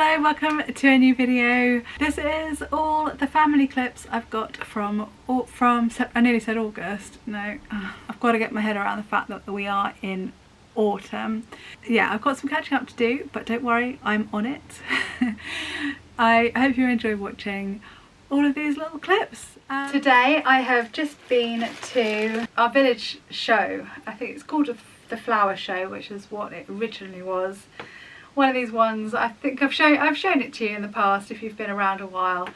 Hello, welcome to a new video. This is all the family clips I've got from I nearly said August. No, I've got to get my head around the fact that we are in autumn. Yeah, I've got some catching up to do, but don't worry, I'm on it. I hope you enjoy watching all of these little clips. Today I have just been to our village show. I think it's called the Flower Show, which is what it originally was. One of these ones, I think I've shown it to you in the past if you've been around a while.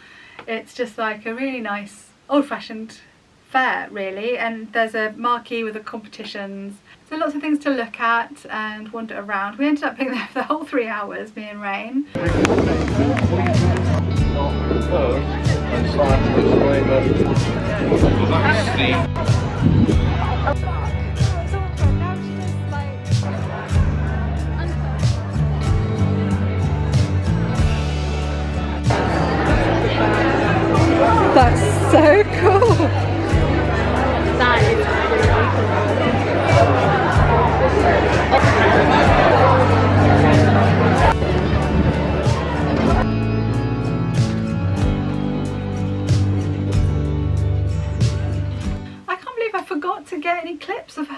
It's just like a really nice old-fashioned fair really, and there's a marquee with the competitions. So lots of things to look at and wander around. We ended up being there for the whole 3 hours, me and Rain. That's so cool. That is I can't believe I forgot to get any clips of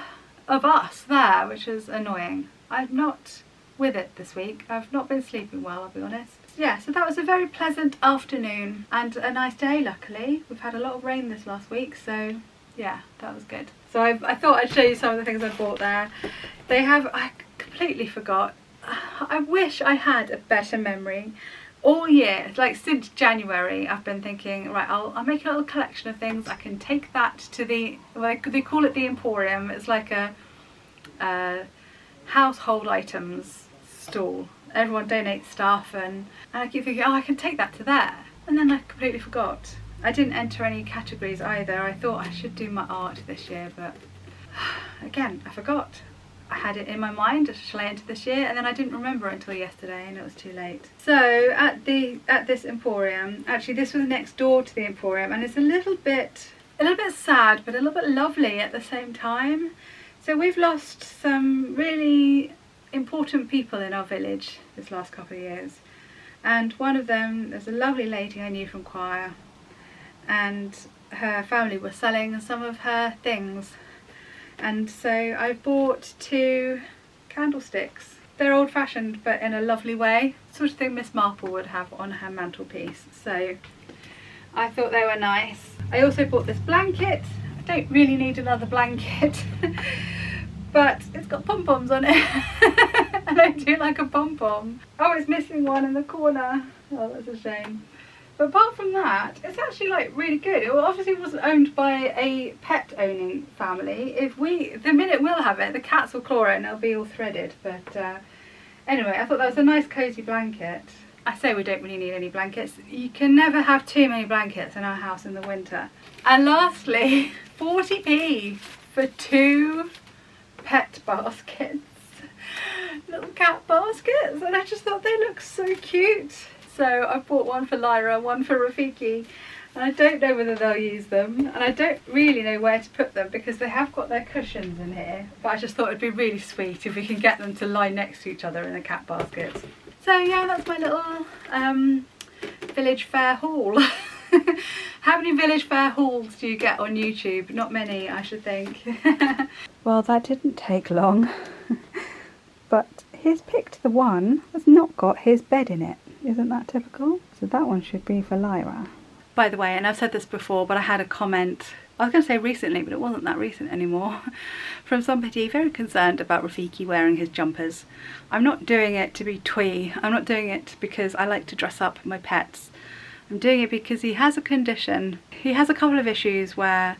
us there, which is annoying. I'm not with it this week. I've not been sleeping well, I'll be honest. Yeah, so that was a very pleasant afternoon and a nice day, luckily. We've had a lot of rain this last week, so yeah, that was good. So I thought I'd show you some of the things I bought there. I completely forgot. I wish I had a better memory. All year, like since January, I've been thinking, right, I'll make a little collection of things. I can take that to the, well, they call it the Emporium. It's like a household items stall. Everyone donates stuff, and I keep thinking, oh, I can take that to there, and then I completely forgot. I didn't enter any categories either. I thought I should do my art this year, but again, I forgot. I had it in my mind, shall I enter this year, and then I didn't remember until yesterday, and it was too late. So at this Emporium, actually this was next door to the Emporium, and it's a little bit sad, but a little bit lovely at the same time. So we've lost some really important people in our village this last couple of years, and one of them, there's a lovely lady I knew from choir, and her family were selling some of her things, and so I bought 2 candlesticks. They're old-fashioned but in a lovely way, sort of thing Miss Marple would have on her mantelpiece, so I thought they were nice. I also bought this blanket. I don't really need another blanket but it's got pom-poms on it and I do like a pom-pom. Oh, it's missing one in the corner. Oh, that's a shame. But apart from that, it's actually like really good. It obviously wasn't owned by a pet owning family. The minute we'll have it, the cats will claw it and it'll be all threaded. But anyway, I thought that was a nice cozy blanket. I say we don't really need any blankets. You can never have too many blankets in our house in the winter. And lastly, 40p for 2 pet baskets, little cat baskets, and I just thought they look so cute. So I bought one for Lyra, one for Rafiki, and I don't know whether they'll use them, and I don't really know where to put them because they have got their cushions in here, but I just thought it'd be really sweet if we can get them to lie next to each other in a cat basket. So yeah, that's my little village fair haul. How many village fair hauls do you get on YouTube? Not many, I should think. Well, that didn't take long. But he's picked the one that's not got his bed in it. Isn't that typical? So that one should be for Lyra. By the way, and I've said this before, but I had a comment, I was going to say recently, but it wasn't that recent anymore, from somebody very concerned about Rafiki wearing his jumpers. I'm not doing it to be twee. I'm not doing it because I like to dress up my pets. I'm doing it because he has a condition. He has a couple of issues where,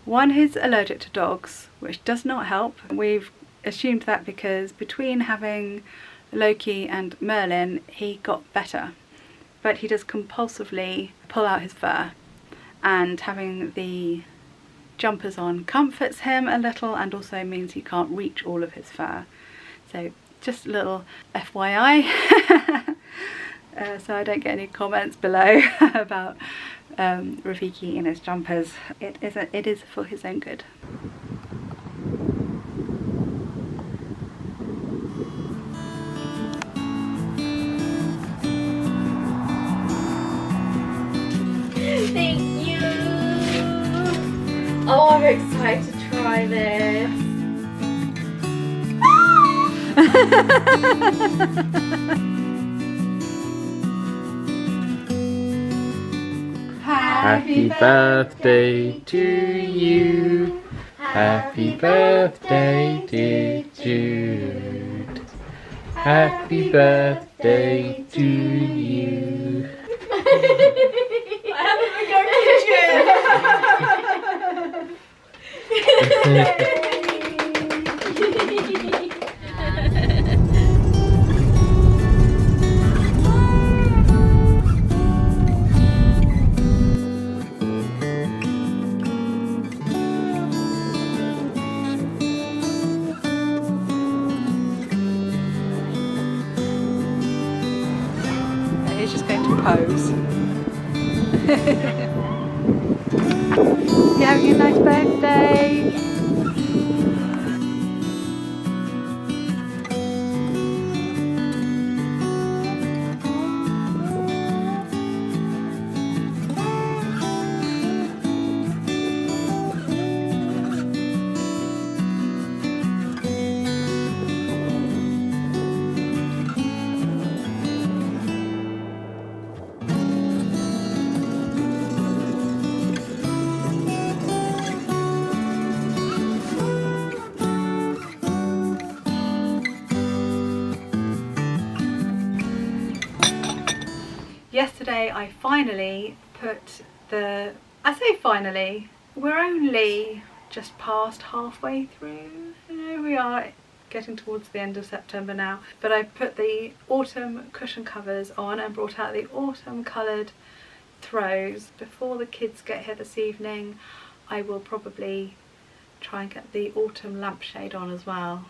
one, he's allergic to dogs, which does not help. We've assumed that because between having Loki and Merlin, he got better. But he does compulsively pull out his fur, and having the jumpers on comforts him a little and also means he can't reach all of his fur. So just a little FYI. So I don't get any comments below about Rafiki in his jumpers. It is for his own good. excited to try this. Happy birthday to you. Happy birthday, dear Jude. Happy birthday to you. I haven't been going to He's just going to pose. You having a nice birthday? Yesterday I finally put I say finally, we're only just past halfway through, you know, we are getting towards the end of September now, but I put the autumn cushion covers on and brought out the autumn coloured throws. Before the kids get here this evening, I will probably try and get the autumn lampshade on as well.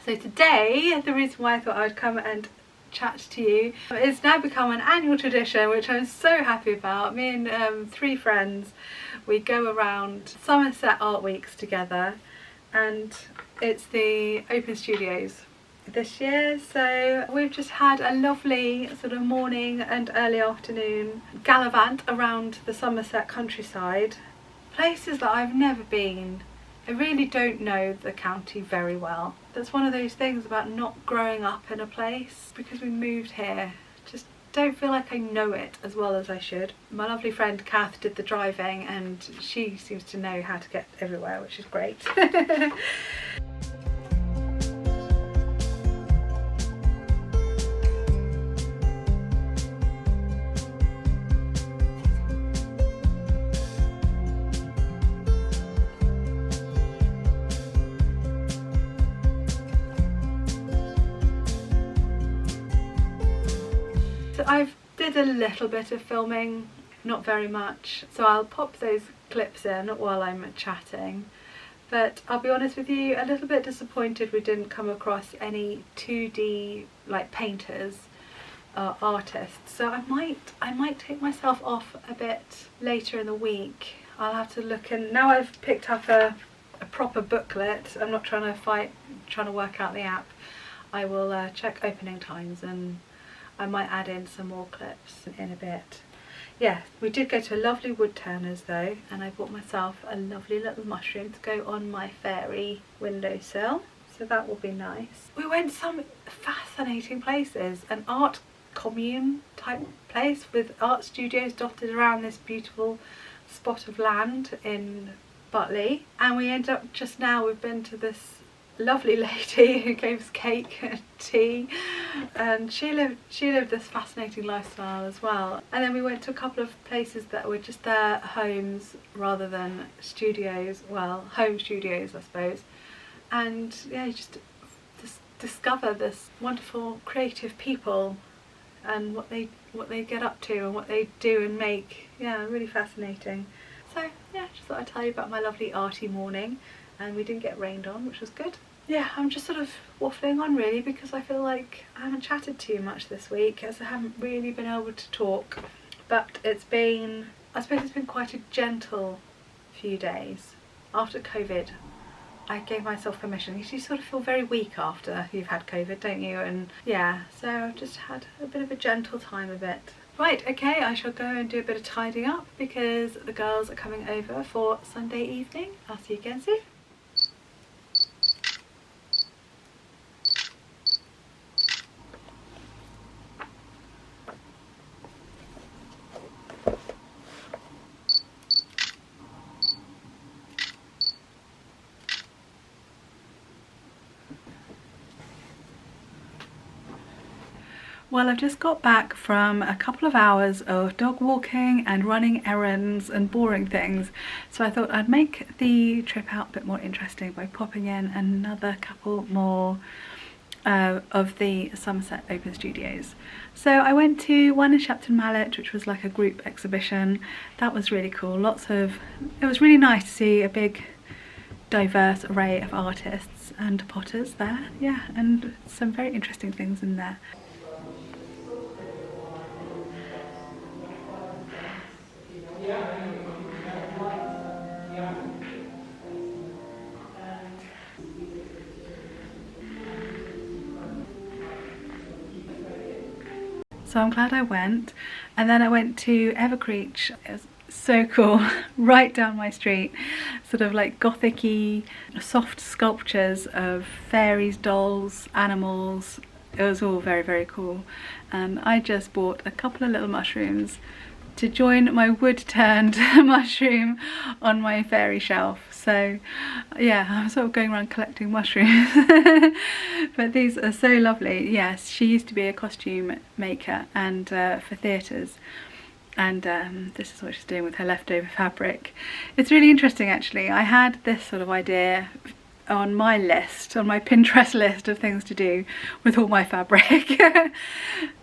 So today, the reason why I thought I would come and chat to you, it's now become an annual tradition, which I'm so happy about. Me and 3 friends, we go around Somerset Art Weeks together, and it's the Open Studios this year, so we've just had a lovely sort of morning and early afternoon gallivant around the Somerset countryside, places that I've never been. I really don't know the county very well. That's one of those things about not growing up in a place, because we moved here. Just don't feel like I know it as well as I should. My lovely friend Kath did the driving and she seems to know how to get everywhere, which is great. I've did a little bit of filming, not very much, so I'll pop those clips in while I'm chatting, but I'll be honest with you, a little bit disappointed we didn't come across any 2D like painters, artists, so I might take myself off a bit later in the week. I'll have to look, and now I've picked up a proper booklet, I'm not trying to work out the app. I will check opening times and I might add in some more clips in a bit. Yeah, we did go to a lovely wood turners though, and I bought myself a lovely little mushroom to go on my fairy windowsill, so that will be nice. We went some fascinating places, an art commune type place with art studios dotted around this beautiful spot of land in Butley, and we ended up just now, we've been to this lovely lady who gave us cake and tea, and she lived this fascinating lifestyle as well. And then we went to a couple of places that were just their homes rather than studios, well, home studios I suppose, and yeah, you just discover this wonderful creative people and what they get up to and what they do and make. Yeah, really fascinating. So yeah, just thought I'd tell you about my lovely arty morning, and we didn't get rained on, which was good. Yeah, I'm just sort of waffling on really, because I feel like I haven't chatted too much this week, as I haven't really been able to talk, but it's been I suppose it's been quite a gentle few days. After COVID, I gave myself permission. You sort of feel very weak after you've had COVID, don't you? And yeah, so I've just had a bit of a gentle time of it. Right, okay, I shall go and do a bit of tidying up because the girls are coming over for Sunday evening. I'll see you again soon. Well, I've just got back from a couple of hours of dog walking and running errands and boring things, so I thought I'd make the trip out a bit more interesting by popping in another couple more of the Somerset Open Studios. So I went to one in Shepton Mallet, which was like a group exhibition. That was really cool. It was really nice to see a big diverse array of artists and potters there, yeah, and some very interesting things in there. So I'm glad I went, and then I went to Evercreech. It was so cool, right down my street, sort of like gothic-y, soft sculptures of fairies, dolls, animals. It was all very, very cool. And I just bought a couple of little mushrooms to join my wood-turned mushroom on my fairy shelf. So yeah, I'm sort of going around collecting mushrooms. But these are so lovely. Yes, she used to be a costume maker and for theatres, and this is what she's doing with her leftover fabric. It's really interesting actually. I had this sort of idea on my list, on my Pinterest list of things to do with all my fabric.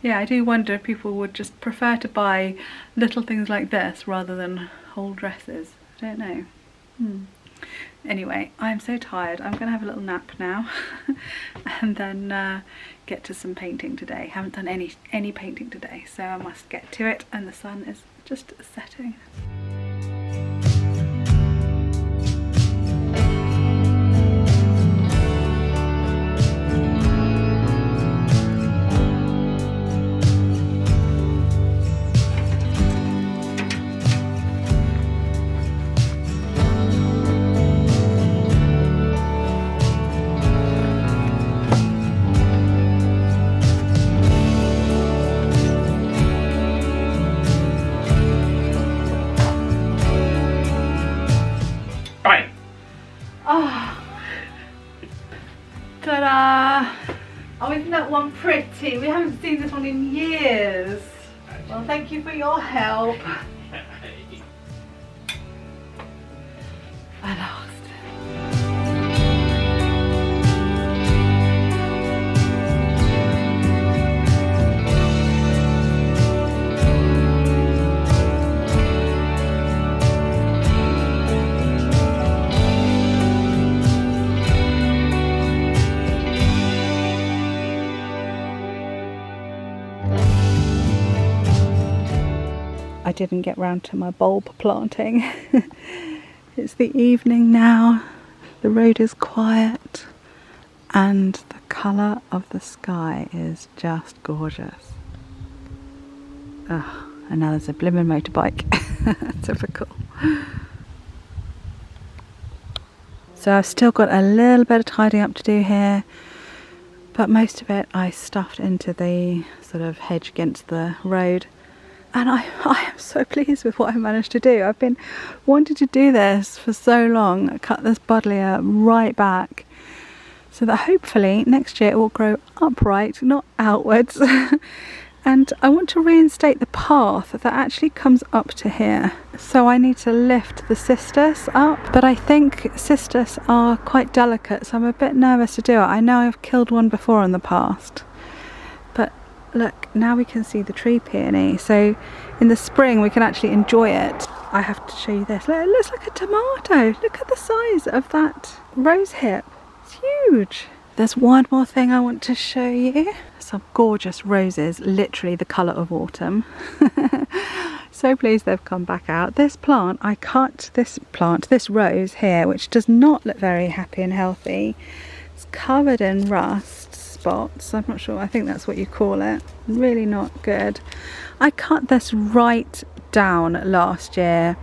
Yeah, I do wonder if people would just prefer to buy little things like this rather than whole dresses. I don't know. Anyway, I'm so tired. I'm gonna have a little nap now and then get to some painting today. Haven't done any painting today, so I must get to it, and the sun is just setting. Ta-da! Oh, isn't that one pretty? We haven't seen this one in years. Well, thank you for your help. At last. I didn't get round to my bulb planting. It's the evening now, the road is quiet, and the colour of the sky is just gorgeous. Oh, and now there's a blimmin' motorbike. Typical. So I've still got a little bit of tidying up to do here, but most of it I stuffed into the sort of hedge against the road. And I am so pleased with what I managed to do. I've been wanting to do this for so long. I cut this buddleia right back so that hopefully next year it will grow upright, not outwards. And I want to reinstate the path that actually comes up to here. So I need to lift the cistus up, but I think cistus are quite delicate, so I'm a bit nervous to do it. I know I've killed one before in the past. Look, now we can see the tree peony, so in the spring we can actually enjoy it. I have to show you this. Look, it looks like a tomato. Look at the size of that rose hip. It's huge. There's one more thing I want to show you. Some gorgeous roses, literally the colour of autumn. So pleased they've come back out. This plant, I cut this rose here, which does not look very happy and healthy. It's covered in rust spots. I'm not sure, I think that's what you call it. Really not good. I cut this right down last year.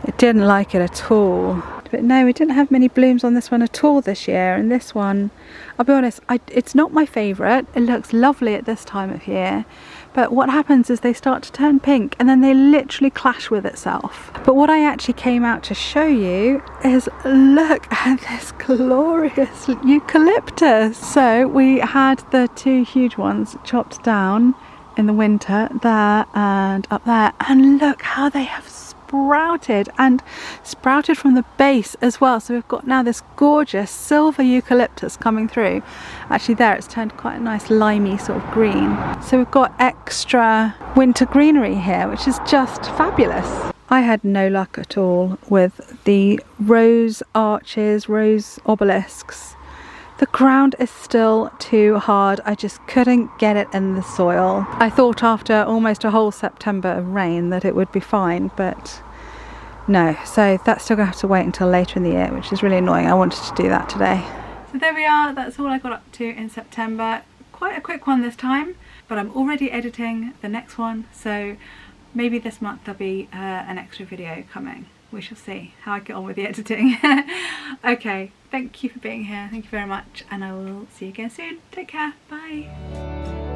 It didn't like it at all. But no, we didn't have many blooms on this one at all this year. And this one, I'll be honest, it's not my favourite. It looks lovely at this time of year. But what happens is they start to turn pink and then they literally clash with itself. But what I actually came out to show you is, look at this glorious eucalyptus. So we had the two huge ones chopped down in the winter, there and up there. And look how they have sprouted, and sprouted from the base as well. So we've got now this gorgeous silver eucalyptus coming through. Actually there it's turned quite a nice limey sort of green. So we've got extra winter greenery here, which is just fabulous. I had no luck at all with the rose arches, rose obelisks. The ground is still too hard. I just couldn't get it in the soil. I thought after almost a whole September of rain that it would be fine, but no. So that's still going to have to wait until later in the year, which is really annoying. I wanted to do that today. So there we are. That's all I got up to in September. Quite a quick one this time, but I'm already editing the next one. So maybe this month there'll be an extra video coming. We shall see how I get on with the editing. Okay, thank you for being here. Thank you very much, and I will see you again soon. Take care. Bye.